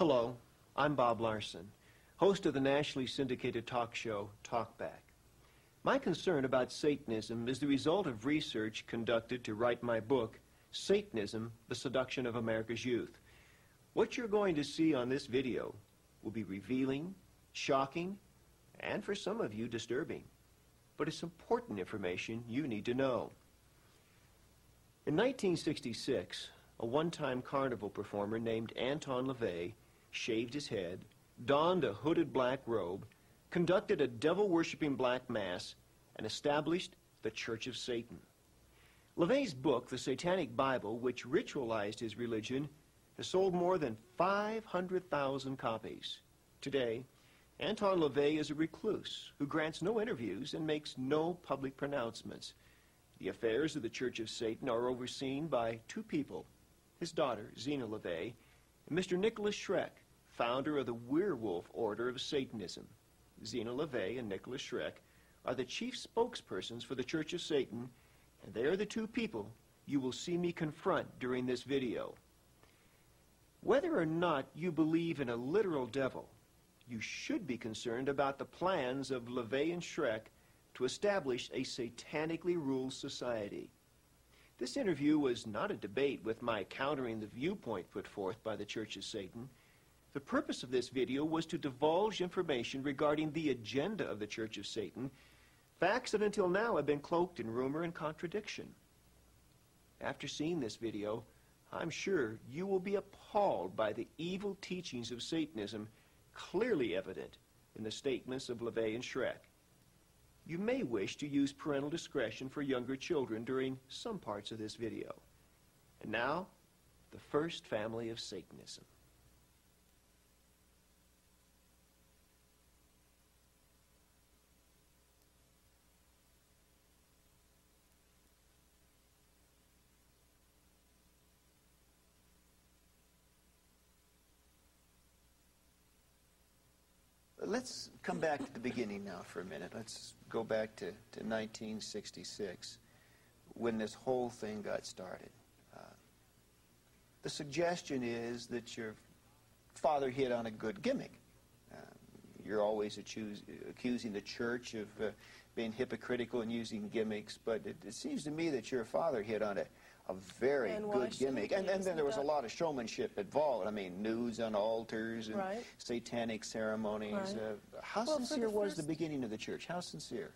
Hello, I'm Bob Larson, host of the nationally syndicated talk show, Talkback. My concern about Satanism is the result of research conducted to write my book, Satanism, The Seduction of America's Youth. What you're going to see on this video will be revealing, shocking, and for some of you, disturbing. But it's important information you need to know. In 1966, a one-time carnival performer named Anton LaVey shaved his head, donned a hooded black robe, conducted a devil-worshipping black mass, and established the Church of Satan. LaVey's book, The Satanic Bible, which ritualized his religion, has sold more than 500,000 copies. Today, Anton LaVey is a recluse who grants no interviews and makes no public pronouncements. The affairs of the Church of Satan are overseen by two people, his daughter, Zena LaVey, and Mr. Nicholas Schreck, founder of the Werewolf Order of Satanism. Zena LaVey and Nicholas Schreck are the chief spokespersons for the Church of Satan, and they are the two people you will see me confront during this video. Whether or not you believe in a literal devil, you should be concerned about the plans of LaVey and Schreck to establish a satanically ruled society. This interview was not a debate with my countering the viewpoint put forth by the Church of Satan. The purpose of this video was to divulge information regarding the agenda of the Church of Satan, facts that until now have been cloaked in rumor and contradiction. After seeing this video, I'm sure you will be appalled by the evil teachings of Satanism clearly evident in the statements of LaVey and Schreck. You may wish to use parental discretion for younger children during some parts of this video. And now, the first family of Satanism. Let's come back to the beginning now for a minute. Let's go back to 1966 when this whole thing got started. The suggestion is that your father hit on a good gimmick. You're always accusing the church of being hypocritical and using gimmicks, but it seems to me that your father hit on a very good gimmick. And then there was a lot of showmanship involved. I mean, nudes on altars and satanic ceremonies. Right. How sincere was the beginning of the church? How sincere?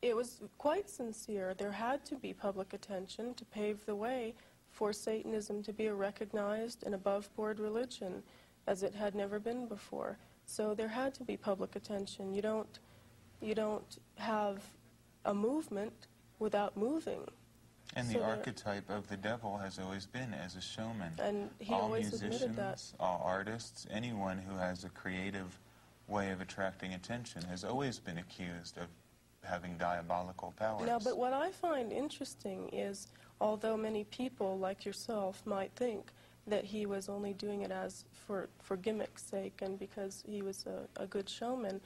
It was quite sincere. There had to be public attention to pave the way for Satanism to be a recognized and above-board religion, as it had never been before. So there had to be public attention. You don't have a movement without moving. And the archetype of the devil has always been as a showman. And he all always musicians, admitted that. all artists, anyone who has a creative way of attracting attention has always been accused of having diabolical powers. Now, but what I find interesting is, although many people like yourself might think that he was only doing it as for gimmick's sake and because he was a good showman,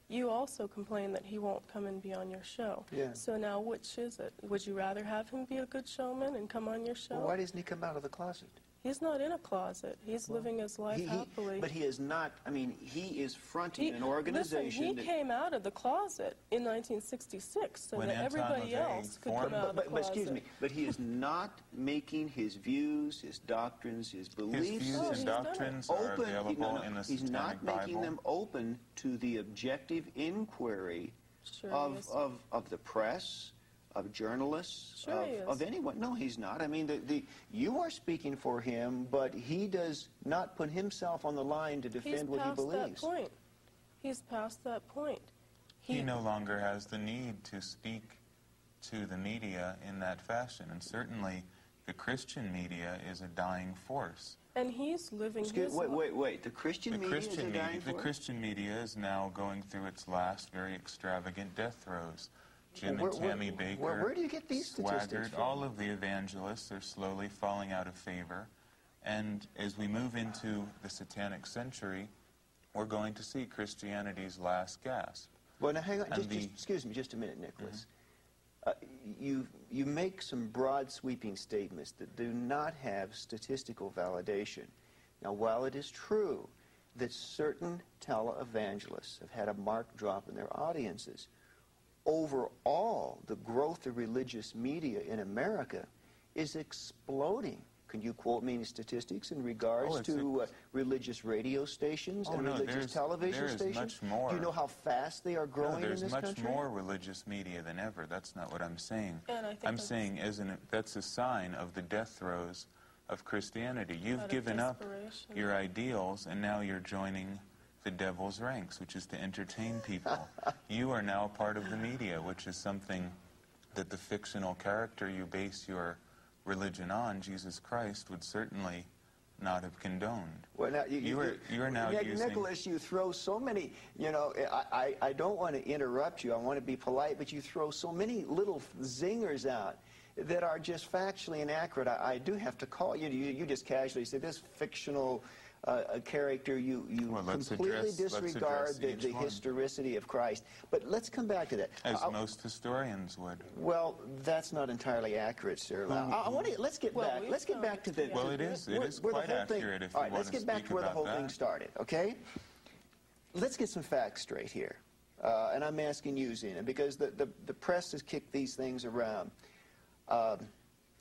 you also complain that he won't come and be on your show. Yeah. So now, which is it? Would you rather have him be a good showman and come on your show? Well, why doesn't he come out of the closet? He's not in a closet. He's living his life happily. But he is not, I mean, he is fronting an organization. Listen, he came out of the closet in 1966 so When that Anton everybody LaVey else could come out of the closet. But excuse me, but he is not making his views, his doctrines, his beliefs. His views and doctrines are available in the He's Satanic not Bible. making them open to the objective inquiry of the press, of journalists, of anyone. No, he's not. I mean, you are speaking for him, but he does not put himself on the line to defend what he believes. He's past that point. He's past that point. He no longer has the need to speak to the media in that fashion, and certainly the Christian media is a dying force. And he's living his life. Wait. The Christian media is a dying force? The Christian media is now going through its last very extravagant death throes. Jim and Tammy Baker, where do you get these statistics from? All of the evangelists are slowly falling out of favor. And as we move into the Satanic century, we're going to see Christianity's last gasp. Well, now hang on. Excuse me just a minute, Nicholas. You make some broad sweeping statements that do not have statistical validation. Now, while it is true that certain televangelists have had a marked drop in their audiences. Overall, the growth of religious media in America is exploding. Can you quote me any statistics in regards to religious radio stations and religious television stations? Much more. Do you know how fast they are growing in this country? There's much more religious media than ever. That's not what I'm saying. And I think I'm saying that's a sign of the death throes of Christianity. You've given up your ideals, and now you're joining the devil's ranks, which is to entertain people. You are now part of the media, which is something that the fictional character you base your religion on, Jesus Christ, would certainly not have condoned. Well, now, you are now using... Nicholas, you throw so many, you know, I don't want to interrupt you, I want to be polite, but you throw so many little zingers out that are just factually inaccurate. I do have to call you. You just casually say this fictional character, you completely disregard the historicity of Christ. But let's come back to that. As most historians would. Well, that's not entirely accurate, sir. Let's get back. Let's get back to the. Well, it is quite accurate if you want to speak about that. All right, let's get back to where the whole thing started. Okay. Let's get some facts straight here, and I'm asking you, Zena, because the press has kicked these things around.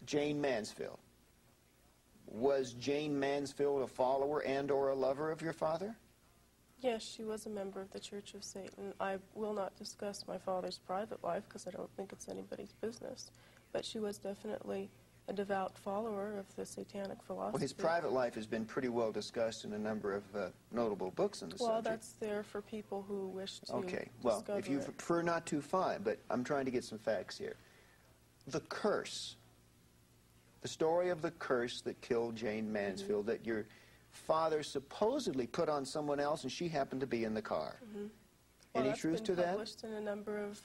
Jane Mansfield. Was Jane Mansfield a follower and or a lover of your father? Yes, she was a member of the Church of Satan. I will not discuss my father's private life because I don't think it's anybody's business. But she was definitely a devout follower of the satanic philosophy. Well, his private life has been pretty well discussed in a number of notable books on the subject. Well, that's there for people who wish to Okay, well, if you prefer not to, fine, but I'm trying to get some facts here. The curse, the story of the curse that killed Jane Mansfield, that your father supposedly put on someone else and she happened to be in the car. Well, Any truth to that? That's been published in a number of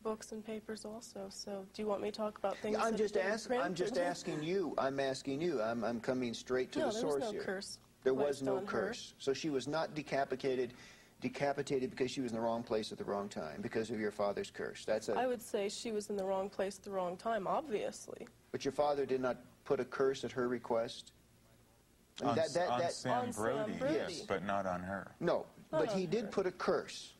books and papers also. So do you want me to talk about things I'm just asking you. I'm asking you. I'm coming straight to the source here. No, there was no curse. There was no curse. So she was not decapitated because she was in the wrong place at the wrong time because of your father's curse. I would say she was in the wrong place at the wrong time, obviously. But your father did not put a curse at her request? On Sam Brody, yes, but not on her. No, but he did put a curse.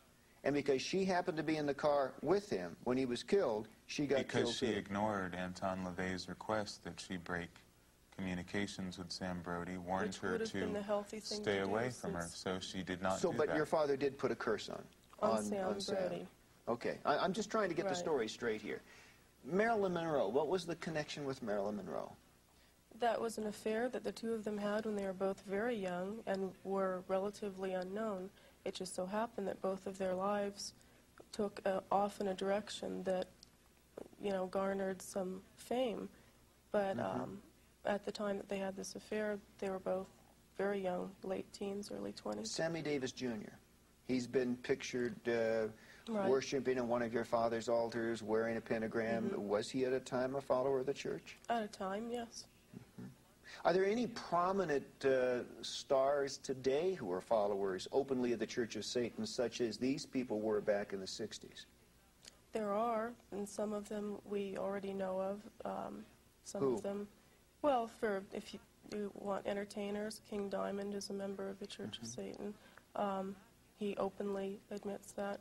And because she happened to be in the car with him when he was killed, she got killed Because she ignored Anton LaVey's request that she break communications with Sam Brody, warned her to stay away from her, so she did not do that. But your father did put a curse on Sam Brody. Okay, I'm just trying to get the story straight here. Marilyn Monroe, what was the connection with Marilyn Monroe? That was an affair that the two of them had when they were both very young and were relatively unknown. It just so happened that both of their lives took off in a direction that, you know, garnered some fame. But at the time that they had this affair, they were both very young, late teens, early 20s. Sammy Davis Jr. He's been pictured worshiping in one of your father's altars, wearing a pentagram. Was he at a time a follower of the church? At a time, yes. Are there any prominent stars today who are followers openly of the Church of Satan, such as these people were back in the 60s? There are, and some of them we already know of. Who? Of them, well, if you want entertainers, King Diamond is a member of the Church of Satan. He openly admits that.